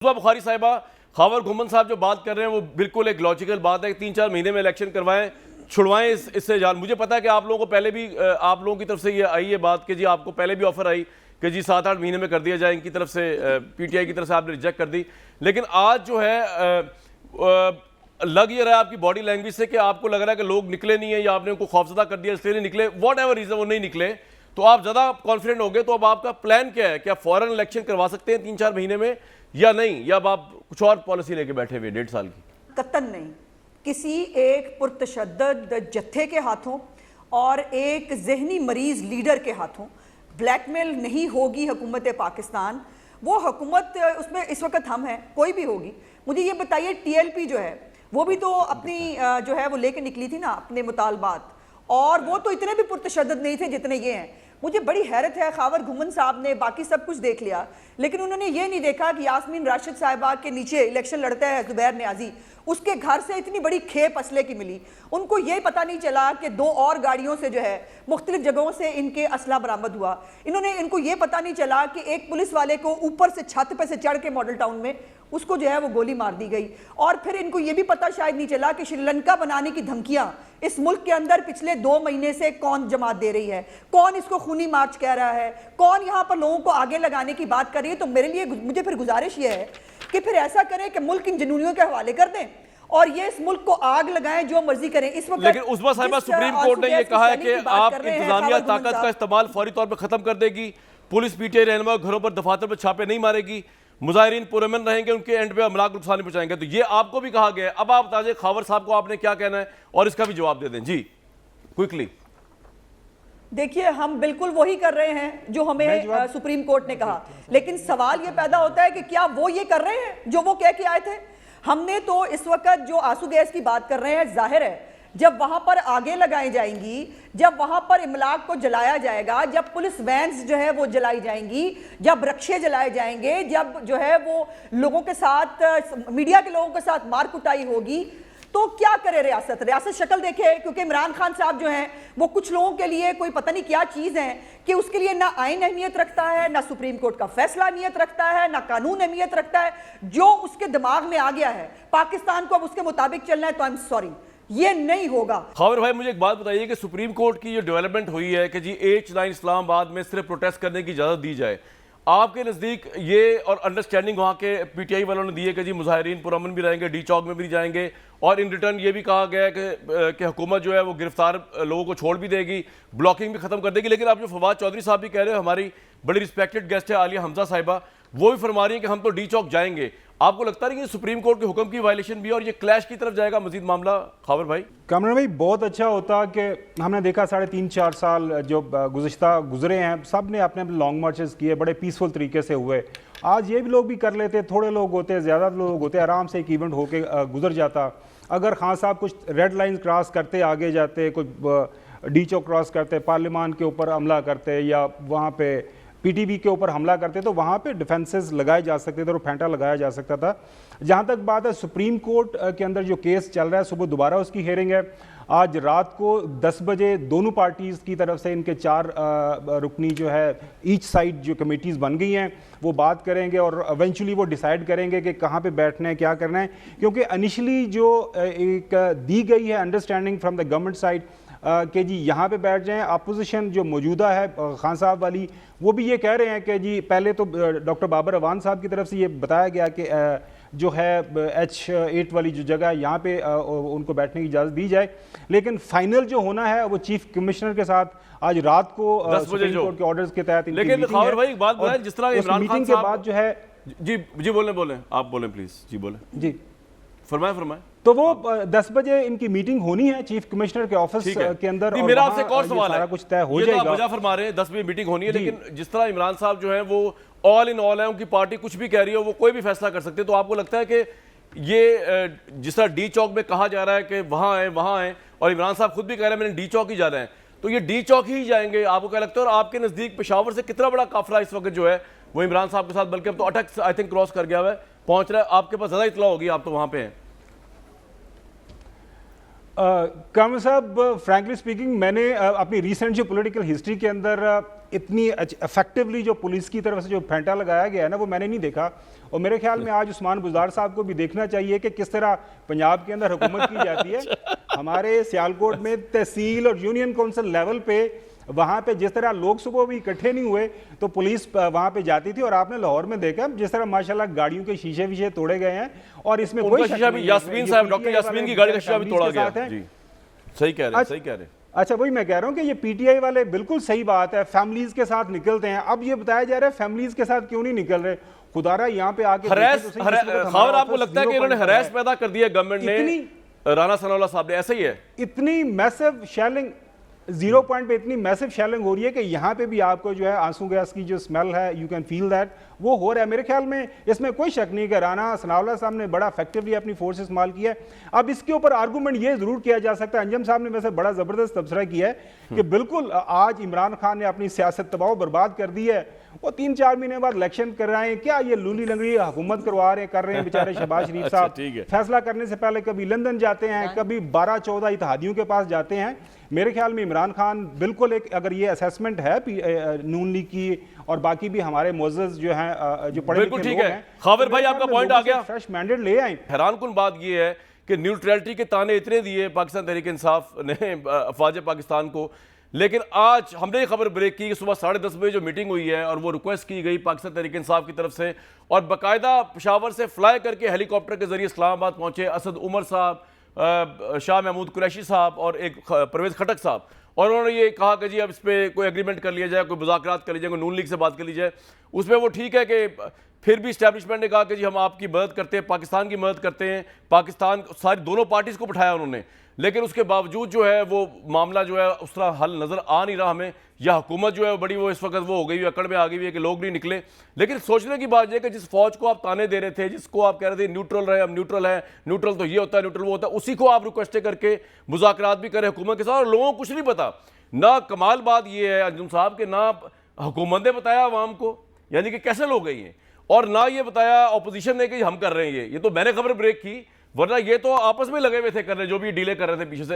बुखारी साहिबा, खावर घुमन साहब जो बात कर रहे हैं वो बिल्कुल एक लॉजिकल बात है कि 3-4 महीने में इलेक्शन करवाएं, छुड़वाएं इससे जान। मुझे पता है कि आप लोगों को पहले भी आप लोगों की तरफ से ये आई है बात कि जी आपको पहले भी ऑफर आई कि जी 7-8 महीने में कर दिया जाए, इनकी तरफ से पीटीआई की तरफ से आपने रिजेक्ट कर दी। लेकिन आज जो है लग ये रहा है आपकी बॉडी लैंग्वेज से कि आपको लग रहा है कि लोग निकले नहीं है या आपने उनको खौफजदा कर दिया इसलिए नहीं निकले, वॉट एवर रीजन वो नहीं निकले, तो आप ज़्यादा कॉन्फिडेंट हो गए। तो अब आपका प्लान क्या है? क्या फौरन इलेक्शन करवा सकते हैं 3-4 महीने में या नहीं, या अब आप कुछ और पॉलिसी लेके बैठे हुए 1.5 साल की? कतन नहीं, किसी एक पुरतशद्दद जत्थे के हाथों और एक जहनी मरीज लीडर के हाथों ब्लैकमेल नहीं होगी हुकूमत पाकिस्तान। वो हुकूमत उसमें इस वक्त हम हैं, कोई भी होगी। मुझे ये बताइए, टीएलपी जो है वो भी तो अपनी जो है वो लेके निकली थी ना अपने मुतालबात, और वो तो इतने भी पुरतशद्दद नहीं थे जितने ये हैं। मुझे बड़ी हैरत है, खावर घुमन साहब ने बाकी सब कुछ देख लिया, लेकिन उन्होंने ये नहीं देखा कि यास्मीन राशिद साहिबा के नीचे इलेक्शन लड़ता है जुबैर नियाजी, उसके घर से इतनी बड़ी खेप असले की मिली। उनको ये पता नहीं चला कि 2 और गाड़ियों से जो है मुख्तलिफ जगहों से इनके असला बरामद हुआ। इनको ये पता नहीं चला कि एक पुलिस वाले को ऊपर से छत पे से चढ़ के मॉडल टाउन में उसको जो है वो गोली मार दी गई। और फिर इनको ये भी पता शायद नहीं चला कि श्रीलंका बनाने की धमकियां इस मुल्क के अंदर पिछले 2 महीने से कौन जमात दे रही है, कौन इसको खूनी मार्च कह रहा है, कौन यहाँ पर लोगों को आगे लगाने की बात कर रही है। तो मेरे लिए मुझे फिर गुजारिश ये है कि फिर ऐसा करें कि मुल्क इन जुनूनियों के हवाले कर दें और ये इस मुल्क को आग लगाएं, जो मर्जी करें इस वक्त। लेकिन उस्मा साहिबा, सुप्रीम कोर्ट ने ये कहा है कि आप इंतजामिया ताकत का इस्तेमाल फौरी तौर पर खत्म कर देगी, पुलिस पीटीआई रहनुमा घरों पर दफातर पर छापे नहीं मारेगी, मुजाहिरीन पुरअमन रहेंगे, उनके एंड पे अमलाक नुकसान नहीं पहुंचाएंगे। तो ये आपको भी कहा गया है। अब आप बताइए खावर साहब को आपने क्या कहना है और इसका भी जवाब दे दें जी क्विकली। देखिए, हम बिल्कुल वही कर रहे हैं जो हमें सुप्रीम कोर्ट ने कहा, लेकिन सवाल ये पैदा होता है कि क्या वो ये कर रहे हैं जो वो कह के आए थे? हमने तो इस वक्त जो आंसू गैस की बात कर रहे हैं, जाहिर है जब वहां पर आगे लगाई जाएंगी, जब वहां पर इमलाक को जलाया जाएगा, जब पुलिस वैन्स जो है वो जलाई जाएंगी, जब रक्षे जलाए जाएंगे, जब जो है वो लोगों के साथ, मीडिया के लोगों के साथ मार कुटाई होगी, तो क्या करे रियासत शक्ल देखे। क्योंकि इमरान खान साहब जो हैं वो कुछ लोगों के लिए कोई पता नहीं क्या चीज है कि उसके लिए ना आईन अहमियत रखता है, ना सुप्रीम कोर्ट का फैसला अहमियत रखता है, ना कानून अहमियत रखता है। जो उसके दिमाग में आ गया है पाकिस्तान को अब उसके मुताबिक चलना है, तो आई एम सॉरी, ये नहीं होगा। खावर भाई, मुझे एक बात बताइए कि सुप्रीम कोर्ट की जो डेवलपमेंट हुई है कि जी H9 इस्लामाबाद में सिर्फ प्रोटेस्ट करने की इजाजत दी जाए, आपके नज़दीक ये और अंडरस्टैंडिंग वहाँ के पीटीआई वालों ने दी है कि जी मुजाहिरीन पुरअमन भी रहेंगे, डी चौक में भी जाएंगे, और इन रिटर्न ये भी कहा गया है कि हुकूमत जो है वो गिरफ्तार लोगों को छोड़ भी देगी, ब्लॉकिंग भी खत्म कर देगी। लेकिन आप जो फवाद चौधरी साहब भी कह रहे हो, हमारी बड़ी रिस्पेक्टेड गेस्ट है आलिया हमजा साहिबा, वो भी फरमा रही है कि हम तो डी चौक जाएंगे। आपको लगता है कि सुप्रीम कोर्ट के हुक्म की वायलेशन भी और ये क्लैश की तरफ जाएगा मजीद मामला? खावर भाई, कामरान भाई, बहुत अच्छा होता कि हमने देखा 3.5-4 साल जो गुजरे हैं, सब ने अपने लॉन्ग मार्चेस किए, बड़े पीसफुल तरीके से हुए। आज ये भी लोग भी कर लेते, थोड़े लोग होते, ज़्यादा लोग होते, आराम से एक इवेंट होके गुजर जाता। अगर खान साहब कुछ रेड लाइन क्रॉस करते, आगे जाते, कुछ डी चौक क्रॉस करते, पार्लियामान के ऊपर हमला करते या वहाँ पे पीटीवी के ऊपर हमला करते, तो वहाँ पे डिफेंसेस लगाए जा सकते थे और फेंटा लगाया जा सकता था। जहाँ तक बात है सुप्रीम कोर्ट के अंदर जो केस चल रहा है, सुबह दोबारा उसकी हियरिंग है। आज रात को 10 बजे दोनों पार्टीज़ की तरफ से इनके 4 रुकनी जो है ईच साइड जो कमेटीज़ बन गई हैं, वो बात करेंगे और इवेंचुअली वो डिसाइड करेंगे कि कहाँ पे बैठना है, क्या करना है। क्योंकि इनिशियली जो एक दी गई है understanding from the government side कि जी यहाँ पे बैठ जाएं, अपोजिशन जो मौजूदा है खान साहब वाली, वो भी ये कह रहे हैं कि जी पहले तो डॉक्टर बाबर अवान साहब की तरफ से ये बताया गया कि जो है H8 वाली जो जगह है यहाँ पे उनको बैठने की इजाज़त दी जाए, लेकिन फाइनल जो होना है वो चीफ कमिश्नर के साथ आज रात को 10 बजे सुप्रीम कोर्ट के ऑर्डर्स के तहत। लेकिन खावर भाई, एक बात बताएं, जिस तरह इमरान खान के बाद जो है जी बोलें आप बोलें प्लीज, जी बोलें जी, फरमाएं। तो वो 10 बजे इनकी मीटिंग होनी है चीफ कमिश्नर के ऑफिस के अंदर। मेरा आपसे एक और सवाल है, कुछ तय हो जाएगा, वजह फरमा रहे हैं 10 बजे मीटिंग होनी है, लेकिन जिस तरह इमरान साहब जो है वो ऑल इन ऑल है, उनकी पार्टी कुछ भी कह रही है, वो कोई भी फैसला कर सकते हैं। तो आपको लगता है कि ये जिस तरह डी चौक में कहा जा रहा है कि वहां है, और इमरान साहब खुद भी कह रहे हैं मैंने डी चौक ही जाना है, तो ये डी चौक ही जाएंगे? आपको क्या लगता है? और आपके नजदीक पेशावर से कितना बड़ा काफिला इस वक्त जो है वो इमरान साहब के साथ, बल्कि अब तो अटक आई थिंक क्रॉस कर गया है, पहुंच रहा है, आपके पास ज्यादा इतला होगी, आप तो वहां पे हैं। कामर साहब, फ्रैंकली स्पीकिंग, मैंने अपनी रिसेंट जो पॉलिटिकल हिस्ट्री के अंदर इतनी इफेक्टिवली जो पुलिस की तरफ से जो फेंटा लगाया गया है ना, वो मैंने नहीं देखा। और मेरे ख्याल में आज उस्मान बुज़दार साहब को भी देखना चाहिए कि किस तरह पंजाब के अंदर हुकूमत की जाती है। हमारे सियालकोट में तहसील और यूनियन काउंसिल लेवल पे, वहाँ पे जिस तरह लोग सुबह भी इकट्ठे नहीं हुए तो पुलिस वहाँ पे जाती थी। और आपने लाहौर में देखा जिस तरह माशाल्लाह गाड़ियों के शीशे वीशे तोड़े गए हैं, और इसमें कोई शक शीशा भी नहीं है, यास्मीन ये साहब, डॉक्टर PTI यास्मीन की वाले गाड़ी का शीशा भी फैमिलीज तोड़ा के गया। साथ हैं। जी, सही कह रहे हैं, सही कह रहे हैं। अच्छा, वही मैं कह रहा हूँ कि ये पीटीआई वाले बिल्कुल सही बात है, फैमिलीज के साथ निकलते हैं। अब ये बताया जा रहा है फैमिलीज के साथ क्यों नहीं निकल रहे? खुदारा यहाँ पे आके हरैस, देखें तो सही, इस वक्त हमारा खबर आपको ऑफिस लगता है कि 0 इन्होंने पॉइंट पर हरैस है। पैदा कर दिया गवर्नमेंट ने, राणा सनाउल्लाह साहब ने? ऐसा ही है, इतनी मैसिव शेलिंग 0 पॉइंट पे इतनी मैसिव शेलिंग हो रही है कि यहाँ पे भी आपको जो है आंसू गैस की जो स्मेल है, यू कैन फील दैट, वो हो रहा है। मेरे ख्याल में इसमें कोई शक नहीं कि राणा सनाउल्लाह साहब ने बड़ा इफेक्टिवली अपनी फोर्स इस्तेमाल की है। अब इसके ऊपर आर्गूमेंट ये जरूर किया जा सकता है, अंजम साहब ने वैसे बड़ा जबरदस्त तबसरा किया है कि बिल्कुल आज इमरान खान ने अपनी सियासत तबाह बर्बाद कर दी है। वो 3-4 महीने बाद इलेक्शन कर रहे हैं, क्या ये लूली लंगड़ी हुकूमत कर रहे हैं बेचारे शहबाज शरीफ अच्छा, साहब। ठीक है। फैसला करने से पहले कभी लंदन जाते हैं, कभी 12-14 इत्तेहादियों के पास जाते हैं। मेरे ख्याल में इमरान खान बिल्कुल एक, अगर ये असेसमेंट है नून लीग की और बाकी भी हमारे मोअज़्ज़ज़ जो हैं, जो पढ़े बिल्कुल लिखे ठीक लोग है। हैं, खाविर तो भाई, मेरे आपका ख्याल में पॉइंट लोगों आ गया। से फ्रेश मैंडेट ले आए। हैरानकुन बात यह है कि न्यूट्रलिटी के ताने इतने दिए पाकिस्तान तहरीक इंसाफ ने अफवाज पाकिस्तान को, लेकिन आज हमने ये खबर ब्रेक की कि सुबह 10:30 बजे जो मीटिंग हुई है और वो रिक्वेस्ट की गई पाकिस्तान तहरीक इंसाफ की तरफ से, और बाकायदा पेशावर से फ्लाई करके हेलीकॉप्टर के जरिए इस्लामाबाद पहुंचे असद उमर साहब, शाह महमूद कुरैशी साहब और एक परवेज खटक साहब, और उन्होंने ये कहा कि जी अब इस पर कोई एग्रीमेंट कर लिया जाए, कोई मुज़ाकरात कर लीजिए, कोई नून लीग से बात कर ली जाए। उसमें वो ठीक है कि फिर भी इस्टेब्लिशमेंट ने कहा कि जी हम आपकी मदद करते हैं, पाकिस्तान की मदद करते हैं। पाकिस्तान सारी दोनों पार्टीज़ को बिठाया उन्होंने, लेकिन उसके बावजूद जो है वो मामला जो है उस तरह हल नज़र आ नहीं रहा हमें। या हुकूमत जो है बड़ी वो इस वक्त वो हो गई है, अकड़ में आ गई है कि लोग नहीं निकले। लेकिन सोचने की बात यह कि जिस फौज को आप ताने दे रहे थे, जिसको आप कह रहे थे न्यूट्रल रहे, हम न्यूट्रल है, न्यूट्रल तो ये होता है, न्यूट्रल वो होता है, उसी को आप रिक्वेस्टें करके मुज़ाकरात भी करें हुकूमत के साथ, और लोगों को कुछ नहीं पता। ना कमाल बात यह है अंजुम साहब कि ना हुकूमत ने बताया अवाम को, यानी कि कैसे लोग गई हैं, और ना ये बताया अपोजिशन ने कि हम कर रहे हैं ये तो मैंने खबर ब्रेक की, वरना ये तो आपस में लगे हुए थे करने, जो भी डीले कर रहे थे पीछे से।